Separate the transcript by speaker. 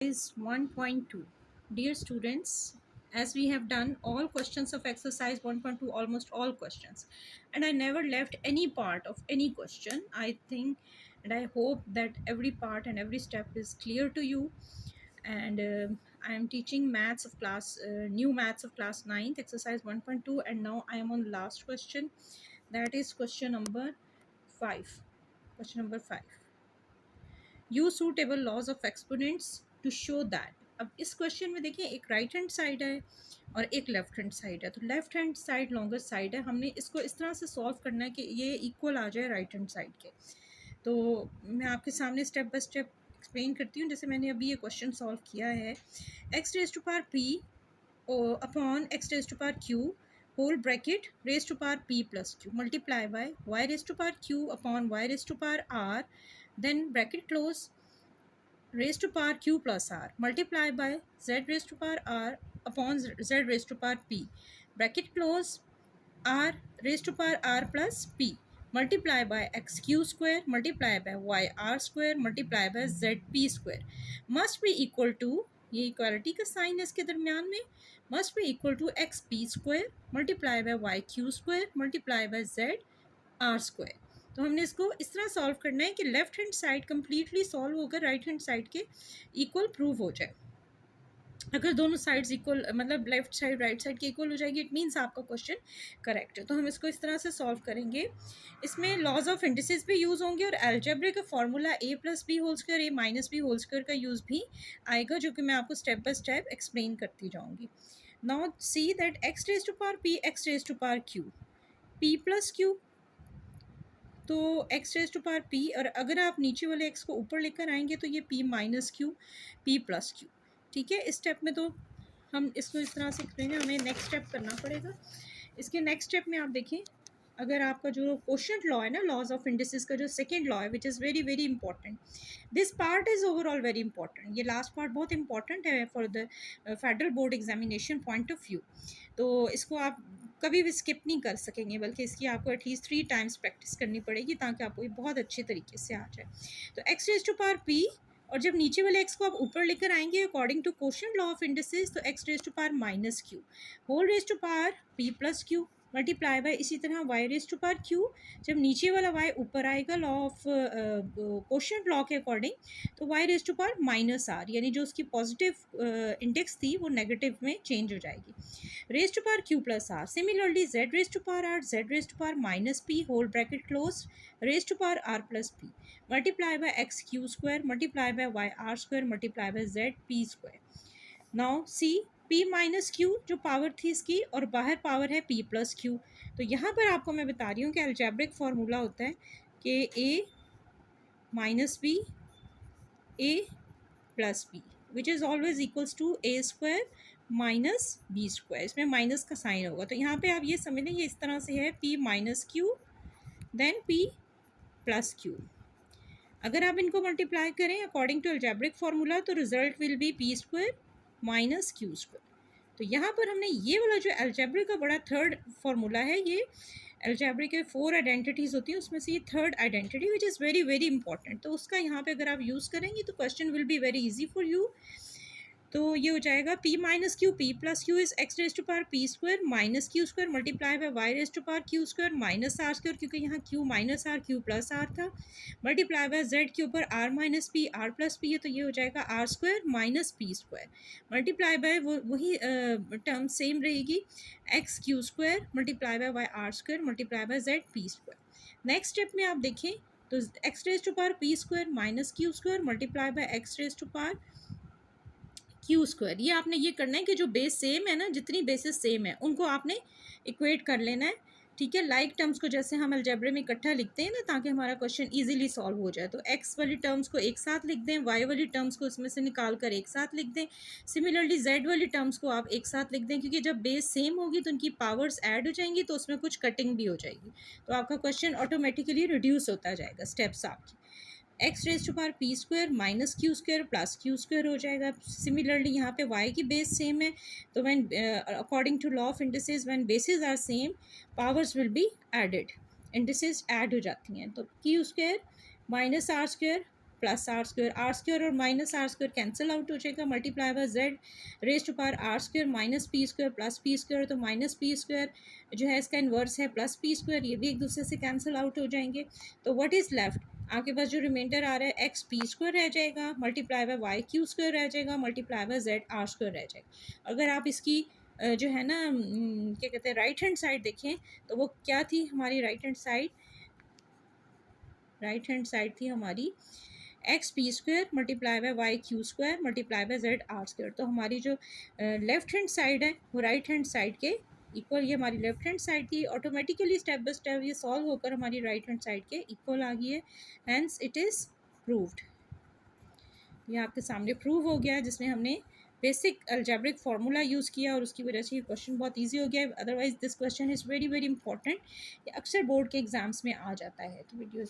Speaker 1: Is 1.2. Dear students, as we have done all questions of exercise 1.2, almost all questions, and I never left any part of any question, I think, and I hope that every part and every step is clear to you. And I am teaching maths of class, new maths of class 9th, exercise 1.2, and now I am on last question. That is question number 5. Question number 5. Use suitable laws of exponents to show that. अब इस question में देखिए एक right hand side है और एक left hand side है। तो left hand side longer side है, हमने इसको इस तरह से सॉल्व करना है कि ये इक्वल आ जाए राइट हैंड साइड के। तो मैं आपके सामने स्टेप बाय स्टेप एक्सप्लेन करती हूँ। जैसे मैंने अभी ये क्वेश्चन सॉल्व किया है, x raise to power p upon x raise to power q whole bracket raise to power p plus q multiply by y raise to power q upon y raise to power r, then bracket close raised to power q plus r multiply by z raised to power r upon z raised to power p, bracket close r raised to power r plus p multiply by x q square multiply by y r square multiply by z p square must be equal to, ये equality का sign है इसके दरमियान में, must be equal to x p square multiply by y q square multiply by z r square। तो हमने इसको इस तरह सॉल्व करना है कि left hand side completely solve होकर राइट हैंड साइड के इक्वल प्रूव हो जाए। अगर दोनों साइड्स इक्वल, मतलब लेफ्ट साइड राइट साइड के इक्वल हो जाएगी, इट मीन्स आपका क्वेश्चन करेक्ट है। तो हम इसको इस तरह से सॉल्व करेंगे। इसमें लॉज ऑफ इंडिसेस भी यूज़ होंगे और अलजेब्रा का formula a plus b whole square a minus b whole square का यूज़ भी आएगा, जो कि मैं आपको स्टेप बाय स्टेप एक्सप्लेन करती जाऊँगी। Now see that x raise to power p x raise to power q p plus q, तो x raise to power p, और अगर आप नीचे वाले x को ऊपर लेकर आएंगे तो ये p minus q p plus Q. ठीक है, इस स्टेप में तो हम इसको इस तरह से करेंगे, हमें नेक्स्ट स्टेप करना पड़ेगा। इसके नेक्स्ट स्टेप में आप देखें, अगर आपका जो क्वोशिएंट लॉ है ना, लॉज ऑफ इंडिसेस का जो सेकेंड लॉ है, विच is very very important, this part is overall very important. ये लास्ट पार्ट बहुत इंपॉर्टेंट है for the federal board examination point of view. तो इसको आप कभी भी स्किप नहीं कर सकेंगे, बल्कि इसकी आपको एटलीस्ट 3 टाइम्स प्रैक्टिस करनी पड़ेगी ताकि आपको ये बहुत अच्छे तरीके से आ जाए। तो x raise to power p, और जब नीचे वाले एक्स को आप ऊपर लेकर आएंगे according to quotient law of indices, तो x raise to power minus q whole raise to power p plus q multiply by, इसी तरह y raise to power q, जब नीचे वाला वाई ऊपर आएगा लॉ ऑफ क्वोशिएंट लॉ के according, तो y raise to power minus r, यानी जो उसकी पॉजिटिव इंडेक्स थी वो नेगेटिव में चेंज हो जाएगी, raise to power q plus r. Similarly z raise to power r z raise to power minus p whole bracket close raise to power r plus p multiply by x q square multiply by y r square multiply by z p square. Now see p minus q जो power थी इसकी, और बाहर power है p plus Q. तो यहाँ पर आपको मैं बता रही हूँ कि अलजेब्रिक फार्मूला होता है कि a minus b a plus b which is always equals to a square minus b square. इसमें माइनस का साइन होगा, तो यहाँ पे आप ये समझ लें ये इस तरह से है p minus q then p plus q. अगर आप इनको मल्टीप्लाई करें अकॉर्डिंग टू अलजेब्रिक फार्मूला, तो result will be p square minus q square. तो यहाँ पर हमने ये वाला जो अलजेब्रिक का बड़ा थर्ड फार्मूला है, ये अलजेब्रिक के 4 आइडेंटिटीज़ होती हैं, उसमें से ये third identity which is very very important, तो उसका यहाँ पे अगर आप यूज़ करेंगे तो question will be very easy for you. तो ये हो जाएगा p minus q p plus q is x raise to power p square minus q square multiply by y raise to power q square minus r square, क्योंकि यहाँ q minus r q plus r था, multiply by z के ऊपर r minus p r plus p है, तो ये हो जाएगा r square minus p square multiply by वही टर्म सेम रहेगी x q square multiply by y r square multiply by z p square. Next step में आप देखें तो x raise to power p square minus q square multiply by x raise to power q square. ये आपने ये करना है कि जो बेस सेम है ना, जितनी बेसिस सेम है उनको आपने इक्वेट कर लेना है। ठीक है, लाइक टर्म्स को जैसे हम अलजेब्रे में इकट्ठा लिखते हैं ना, ताकि हमारा क्वेश्चन इजीली सॉल्व हो जाए। तो एक्स वाली टर्म्स को एक साथ लिख दें, वाई वाली टर्म्स को इसमें से निकाल कर एक साथ लिख दें, सिमिलरली जेड वाली टर्म्स को आप एक साथ लिख दें, क्योंकि जब बेस सेम होगी तो उनकी पावर्स ऐड हो जाएंगी, तो उसमें कुछ कटिंग भी हो जाएगी, तो आपका क्वेश्चन ऑटोमेटिकली रिड्यूस होता जाएगा स्टेप्स आपकी। X raise to power p square minus q square plus q square हो जाएगा। सिमिलरली यहाँ पे वाई की बेस सेम है, तो when according to law of indices when bases are same powers will be added, indices add हो जाती हैं। तो q square minus r square plus r square और minus r square cancel out हो जाएगा, multiply by z raise to power r square minus p square plus p square, तो minus p square जो है इसका इन्वर्स है plus p square, ये भी एक दूसरे से कैंसिल आउट हो जाएंगे। तो व्हाट इज़ लेफ्ट, आपके पास जो रिमाइंडर आ रहा है एक्स पी स्क्वायर रह जाएगा, multiply by y q square रह जाएगा, multiply by z r square रह जाएगा। अगर आप इसकी जो है ना क्या कहते हैं राइट हैंड साइड देखें, तो वो क्या थी हमारी right hand side, right hand side थी हमारी x p square multiply by y q square multiply by z r square. तो हमारी जो लेफ्ट हैंड साइड है वो राइट हैंड साइड के इक्वल, ये हमारी लेफ्ट हैंड साइड थी, ऑटोमेटिकली स्टेप बाय स्टेप ये सॉल्व होकर हमारी राइट हैंड साइड के इक्वल आ गई है, हैंस इट इज़ प्रूव्ड। ये आपके सामने प्रूव हो गया है, जिसमें हमने बेसिक अलजेब्रिक फार्मूला यूज़ किया और उसकी वजह से ये क्वेश्चन बहुत इजी हो गया है। Otherwise this question is very very important, ये अक्सर बोर्ड के एग्जाम्स में आ जाता है। तो वीडियो